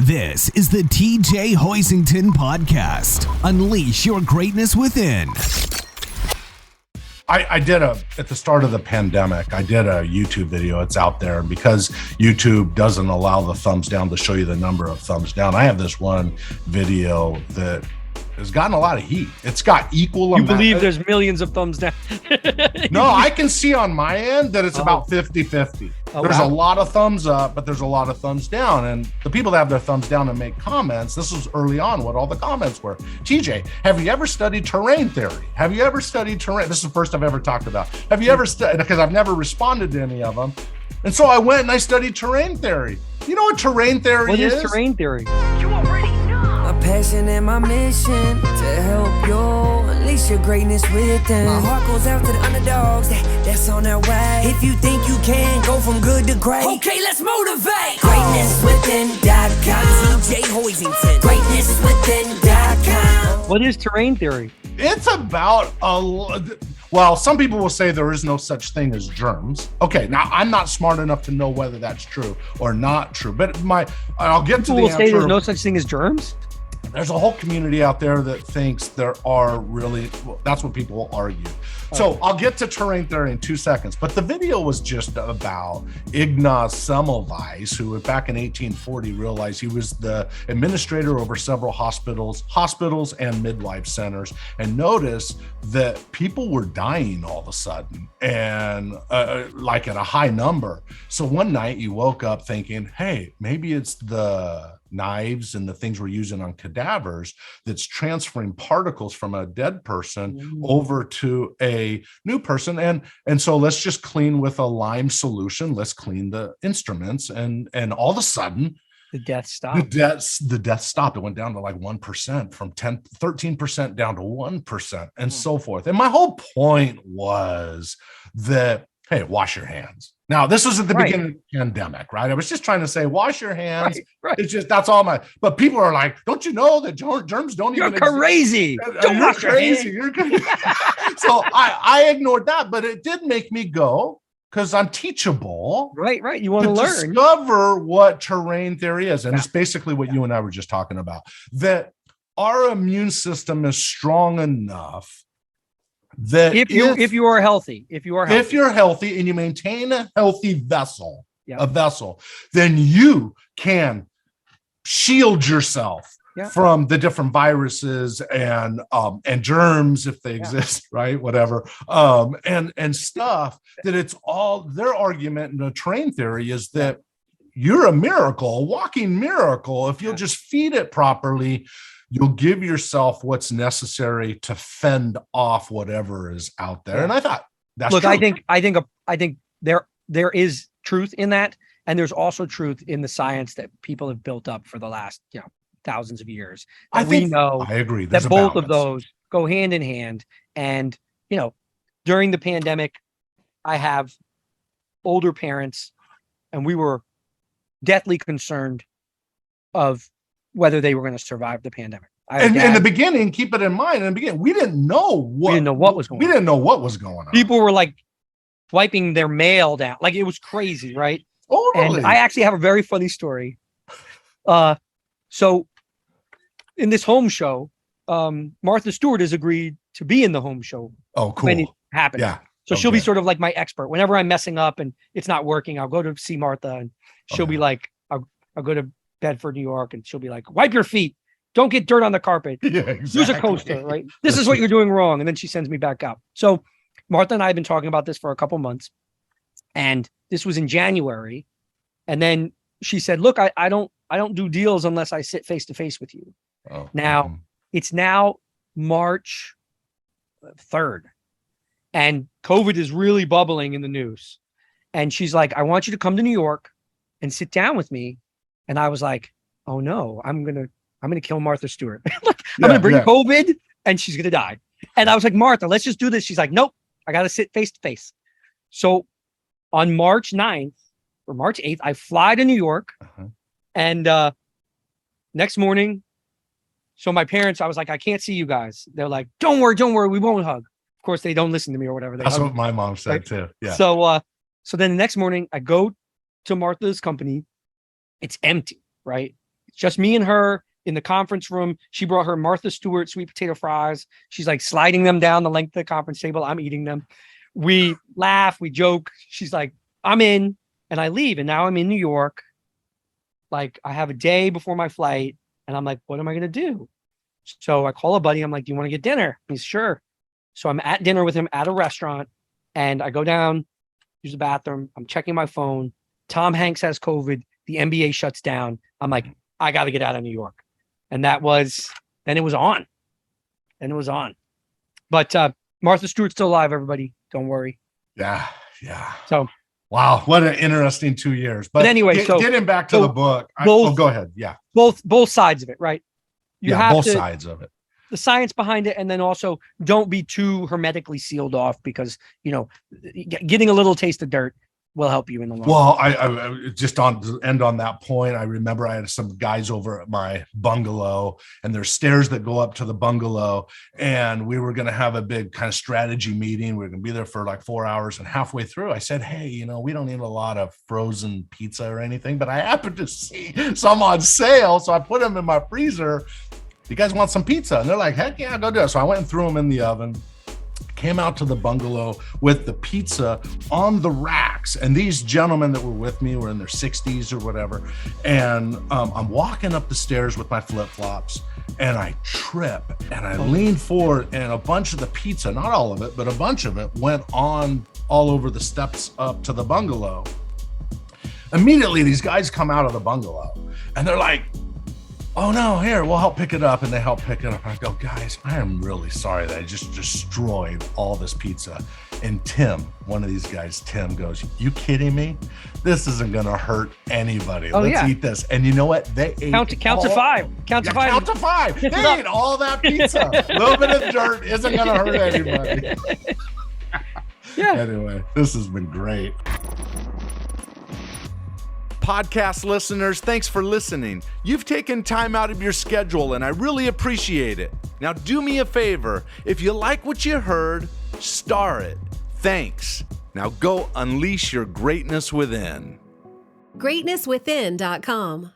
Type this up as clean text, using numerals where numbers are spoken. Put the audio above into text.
This is the TJ Hoisington Podcast. Unleash your greatness within. I did at the start of the pandemic, I did a YouTube video. It's out there. And because YouTube doesn't allow the thumbs down to show you the number of thumbs down, I have this one video that has gotten a lot of heat. It's got equal. You believe there's millions of thumbs down? No, I can see on my end that it's about 50-50. There's a lot of thumbs up, but there's a lot of thumbs down. And the people that have their thumbs down and make comments, this was early on what all the comments were. TJ, have you ever studied terrain theory? Have you ever studied terrain? This is the first I've ever talked about. Have you ever studied, because I've never responded to any of them. And so I went and I studied terrain theory. You know what terrain theory is? What is terrain theory? You already know. My passion and my mission to help you unleash your greatness within. My heart goes out to the underdogs that's on their way. If you think you can go from good to great, okay, let's motivate. GreatnessWithin.com. TJ Hoisington. GreatnessWithin.com. What is terrain theory? It's about well, some people will say there is no such thing as germs. Okay, now I'm not smart enough to know whether that's true or not true, but I'll get to the People will answer. say there's no such thing as germs? There's a whole community out there that thinks there are really, well, that's what people will argue. So I'll get to terrain theory in 2 seconds, but the video was just about Ignaz Semmelweis, who back in 1840 realized he was the administrator over several hospitals and midwife centers, and noticed that people were dying all of a sudden, and like at a high number. So one night he woke up thinking, hey, maybe it's the knives and the things we're using on cadavers that's transferring particles from a dead person over to a new person, and so let's just clean with a lime solution. Let's clean the instruments, and all of a sudden The death stopped. the death stopped. It went down to like 1%, from 13% down to 1%, and so forth. And my whole point was that, hey, wash your hands. Now, this was at the beginning of the pandemic, right? I was just trying to say, wash your hands. Right. It's just, that's all but people are like, don't you know that germs don't You're even crazy. exist? Don't You're wash your hands. crazy. You're crazy. So I ignored that, but it did make me go, because I'm teachable. Right. You want to learn. Discover what terrain theory is. And it's basically what you and I were just talking about, that our immune system is strong enough that If you are healthy, if you're healthy and you maintain a healthy vessel, Yeah. then you can shield yourself from the different viruses and germs, if they exist, right? Whatever. And stuff, that it's all their argument in the terrain theory is that you're a miracle, a walking miracle. If you'll just feed it properly, you'll give yourself what's necessary to fend off whatever is out there. And I thought, that's Look, true. I think there is truth in that, and there's also truth in the science that people have built up for the last thousands of years. I agree. That There's a both of balance. those go hand in hand. And during the pandemic, I have older parents, and we were deathly concerned of whether they were going to survive the pandemic. And in the beginning, keep it in mind, in the beginning, we didn't know what was going on. We didn't know what was going on. People were like wiping their mail down. Like, it was crazy, right? Totally. And I actually have a very funny story. So in this home show, Martha Stewart has agreed to be in the home show. Oh, cool. When it happens. Yeah. So she'll be sort of like my expert. Whenever I'm messing up and it's not working, I'll go to see Martha, and she'll be like, I'll go to Bedford, New York, and she'll be like, wipe your feet. Don't get dirt on the carpet. Yeah, exactly. Use a coaster, right? This is what you're doing wrong. And then she sends me back out. So Martha and I have been talking about this for a couple months, and this was in January. And then she said, look, I don't do deals unless I sit face to face with you. Oh, now it's now March 3rd, and COVID is really bubbling in the news. And she's like, I want you to come to New York and sit down with me. And I was like, oh no, I'm going to kill Martha Stewart. I'm going to bring COVID and she's going to die. And I was like, Martha, let's just do this. She's like, nope, I got to sit face to face. So on March 9th or March 8th, I fly to New York. And next morning, so my parents, I was like, I can't see you guys. They're like, don't worry, we won't hug. Of course, they don't listen to me or whatever. That's what my mom said too. Yeah. So then the next morning, I go to Martha's company. It's empty, right? just me and her in the conference room. She brought her Martha Stewart sweet potato fries. She's like sliding them down the length of the conference table. I'm eating them. We laugh, we joke. She's like, I'm in, and I leave. And now I'm in New York. Like, I have a day before my flight, and I'm like, what am I going to do? So I call a buddy. I'm like, do you want to get dinner? He's sure. So I'm at dinner with him at a restaurant, and I go down, use the bathroom. I'm checking my phone. Tom Hanks has COVID. The NBA shuts down. I'm like, I got to get out of New York. And then it was on. But Martha Stewart's still alive, everybody. Don't worry. Yeah. So, wow, what an interesting 2 years. But anyway, getting back to the book. Go ahead. Yeah. Both sides of it, right? You have both sides of it. The science behind it, and then also don't be too hermetically sealed off, because getting a little taste of dirt will help you in the long run. Well, I just on end on that point, I remember I had some guys over at my bungalow, and there's stairs that go up to the bungalow, and we were going to have a big kind of strategy meeting. We were going to be there for like 4 hours, and halfway through I said, hey, we don't need a lot of frozen pizza or anything, but I happened to see some on sale, so I put them in my freezer. You guys want some pizza? And they're like, heck yeah, go do it. So I went and threw them in the oven, came out to the bungalow with the pizza on the racks. And these gentlemen that were with me were in their 60s or whatever. And I'm walking up the stairs with my flip-flops, and I trip, and I lean forward, and a bunch of the pizza, not all of it, but a bunch of it went on all over the steps up to the bungalow. Immediately, these guys come out of the bungalow, and they're like, oh no, here, we'll help pick it up. And they help pick it up. And I go, guys, I am really sorry that I just destroyed all this pizza. And Tim, one of these guys, Tim, goes, you kidding me? This isn't going to hurt anybody. Let's eat this. And you know what? They ate Count to five. Count to five. They ate all that pizza. A little bit of dirt isn't going to hurt anybody. Yeah. Anyway, this has been great. Podcast listeners, thanks for listening. You've taken time out of your schedule, and I really appreciate it. Now do me a favor. If you like what you heard, star it. Thanks. Now go unleash your greatness within. GreatnessWithin.com.